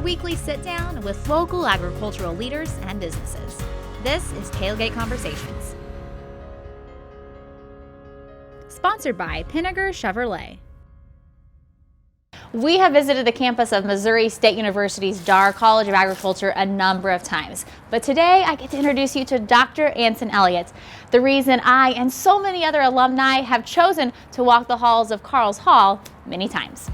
weekly sit-down with local agricultural leaders and businesses. This is Tailgate Conversations. Sponsored by Pinnaker Chevrolet. We have visited the campus of Missouri State University's Darr College of Agriculture a number of times, but today I get to introduce you to Dr. Anson Elliott, the reason I and so many other alumni have chosen to walk the halls of Carls Hall many times.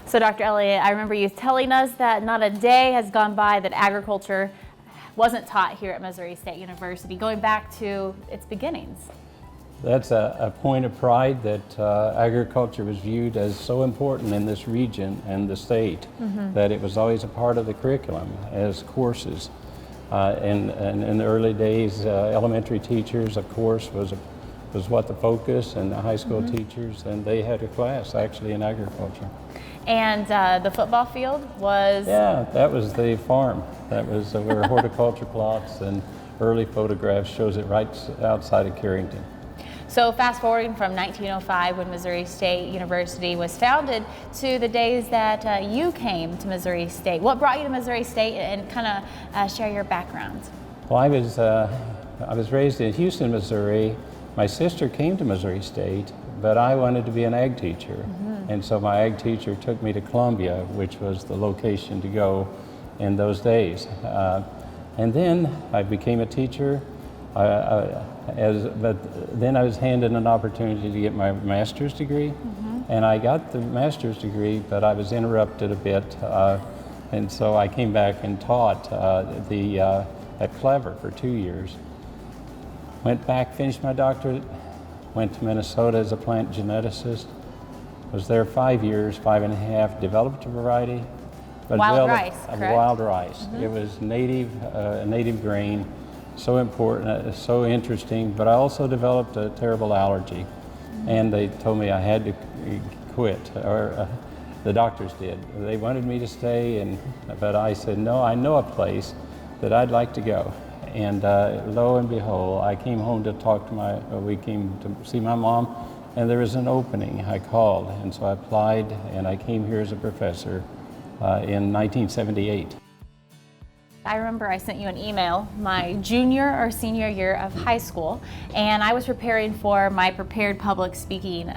So Dr. Elliott, I remember you telling us that not a day has gone by that agriculture wasn't taught here at Missouri State University, going back to its beginnings. That's a point of pride that agriculture was viewed as so important in this region and the state, that it was always a part of the curriculum as courses. In the early days, elementary teachers, of course, was what the focus, and the high school teachers, and they had a class actually in agriculture. And the football field was? Yeah, that was the farm. That was where horticulture plots, and early photographs shows it right outside of Carrington. So fast forwarding from 1905, when Missouri State University was founded, to the days that you came to Missouri State. What brought you to Missouri State, and kind of share your background? Well, I was raised in Houston, Missouri. My sister came to Missouri State, but I wanted to be an ag teacher. And so my ag teacher took me to Columbia, which was the location to go in those days. And then I became a teacher. But then I was handed an opportunity to get my master's degree, and I got the master's degree, but I was interrupted a bit, and so I came back and taught at Clever for 2 years. Went back, finished my doctorate, went to Minnesota as a plant geneticist, was there 5 years, 5.5, developed a variety. Wild rice, correct? Wild rice. It was a native grain. So important, so interesting, but I also developed a terrible allergy, and they told me I had to quit, or the doctors did. They wanted me to stay, but I said, no, I know a place that I'd like to go. And lo and behold, I came home to we came to see my mom, and there was an opening. I called, and so I applied, and I came here as a professor in 1978. I remember I sent you an email my junior or senior year of high school, and I was preparing for my prepared public speaking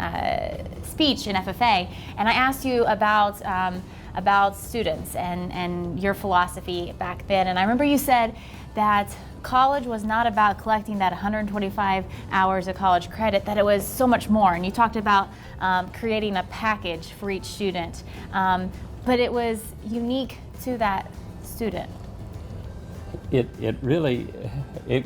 speech in FFA, and I asked you about students and your philosophy back then. And I remember you said that college was not about collecting that 125 hours of college credit, that it was so much more. And you talked about creating a package for each student, but it was unique to that student. It really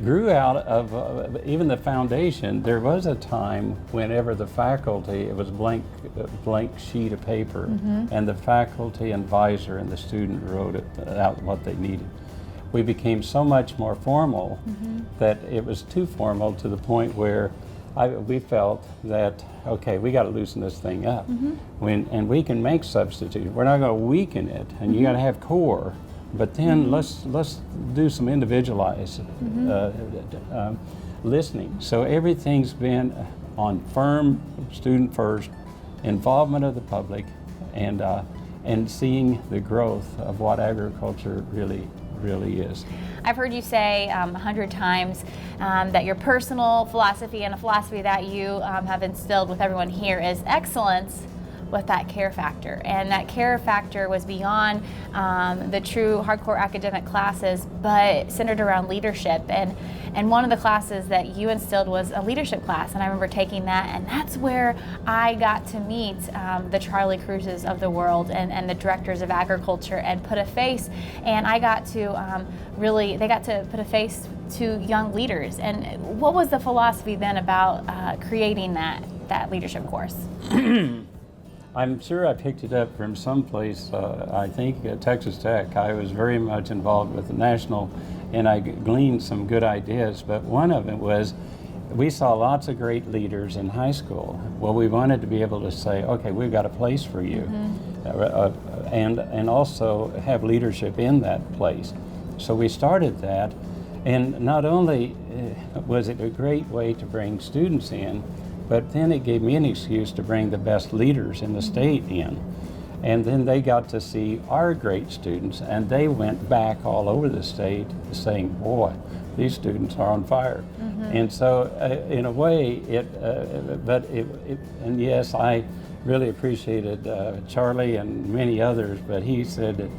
grew out of even the foundation. There was a time whenever the faculty, it was blank sheet of paper, and the faculty and advisor and the student wrote out what they needed. We became so much more formal that it was too formal, to the point where we felt that, okay, we got to loosen this thing up. And we can make substitutes. We're not going to weaken it, and you got to have core. But then let's do some individualized listening. So everything's been on firm student first, involvement of the public, and seeing the growth of what agriculture really is. I've heard you say 100 times that your personal philosophy, and a philosophy that you have instilled with everyone here, is excellence with that care factor. And that care factor was beyond the true hardcore academic classes, but centered around leadership. And one of the classes that you instilled was a leadership class, and I remember taking that, and that's where I got to meet the Charlie Cruzes of the world, and the directors of agriculture, and put a face, and I got to they got to put a face to young leaders. And what was the philosophy then about creating that leadership course? I'm sure I picked it up from someplace, I think at Texas Tech. I was very much involved with the national, and I gleaned some good ideas, but one of it was, we saw lots of great leaders in high school. Well, we wanted to be able to say, okay, we've got a place for you, and also have leadership in that place. So we started that, and not only was it a great way to bring students in, but then it gave me an excuse to bring the best leaders in the state in. And then they got to see our great students, and they went back all over the state saying, boy, these students are on fire. And so in a way, and yes, I really appreciated Charlie and many others, but he said that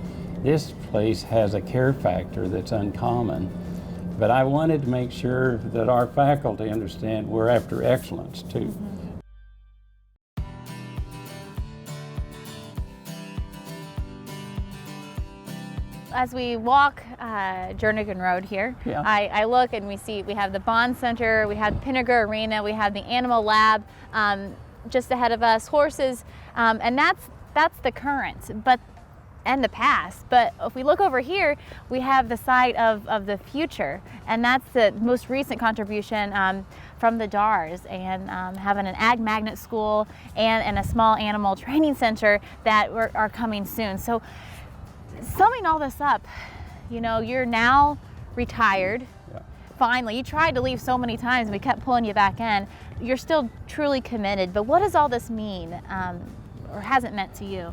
this place has a care factor that's uncommon. But I wanted to make sure that our faculty understand we're after excellence too. As we walk Jernigan Road here, Yeah. I look and we have the Bond Center, we have Pinnaker Arena, we have the Animal Lab just ahead of us, horses, and that's the current, and the past. But if we look over here, we have the site of the future, and that's the most recent contribution from the Darrs, and having an ag magnet school and a small animal training center that are coming soon. So summing all this up, you're now retired. Yeah. Finally, you tried to leave so many times and we kept pulling you back in. You're still truly committed, but what does all this mean or hasn't meant to you?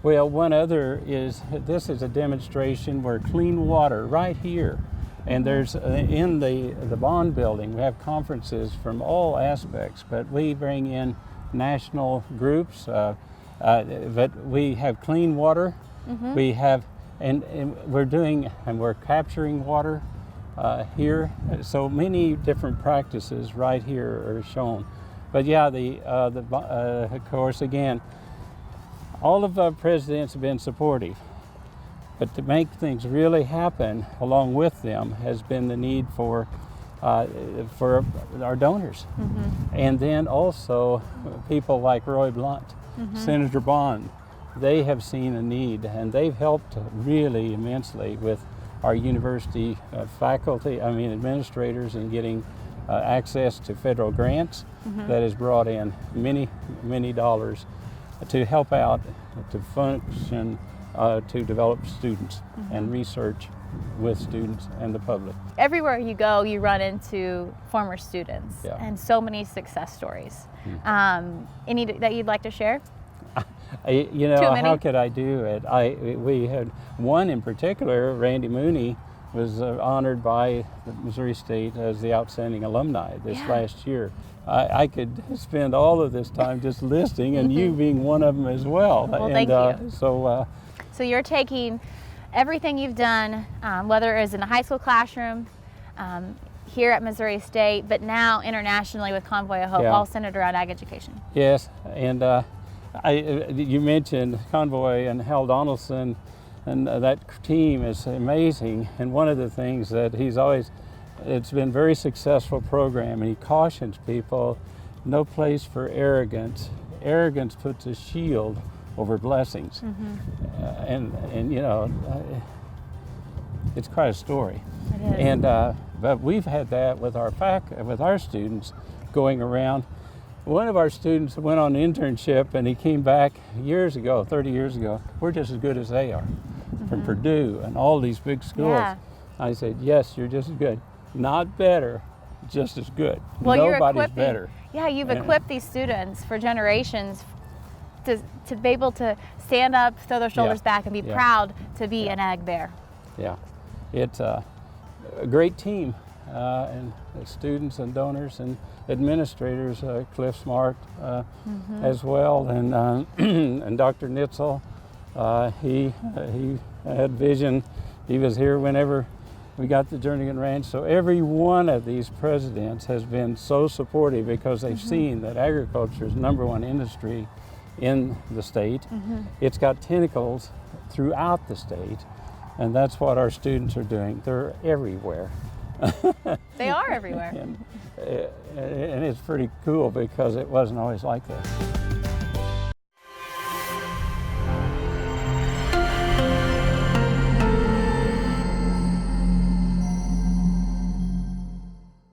Well, one other is, this is a demonstration where clean water right here, and there's in the Bond building, we have conferences from all aspects, but we bring in national groups, but we have clean water. We have, and we're capturing water here. So many different practices right here are shown. But yeah, of course, again, all of our presidents have been supportive. But to make things really happen along with them has been the need for our donors. And then also people like Roy Blunt, Senator Bond. They have seen a need, and they've helped really immensely with our university faculty, administrators, in getting access to federal grants. That has brought in many dollars to help out, to function, to develop students and research with students and the public. Everywhere you go, you run into former students, Yeah. and so many success stories. Any that you'd like to share? How could I do it? We had one in particular, Randy Mooney, was honored by the Missouri State as the outstanding alumni this last year. I could spend all of this time just listing, and you being one of them as well. Well, and, thank you. So you're taking everything you've done, whether it was in the high school classroom, here at Missouri State, but now internationally with Convoy of Hope, all centered around ag education. Yes, and you mentioned Convoy and Hal Donaldson, and that team is amazing. And one of the things that it's been a very successful program, and he cautions people, no place for arrogance. Arrogance puts a shield over blessings. It's quite a story. It is. And but we've had that with our students going around. One of our students went on an internship, and he came back 30 years ago. We're just as good as they are, from Purdue and all these big schools. Yeah. I said, yes, you're just as good. Not better, just as good. Well, Nobody's better. Yeah, you've equipped these students for generations to be able to stand up, throw their shoulders back, and be proud to be an ag bear. Yeah, it's a great team, and students and donors and administrators, Cliff Smart as well, and and Dr. Nitzel. He had vision. He was here whenever we got the Jernigan Ranch. So every one of these presidents has been so supportive, because they've seen that agriculture is #1 industry in the state. It's got tentacles throughout the state, and that's what our students are doing. They're everywhere. They are everywhere. And it's pretty cool, because it wasn't always like that.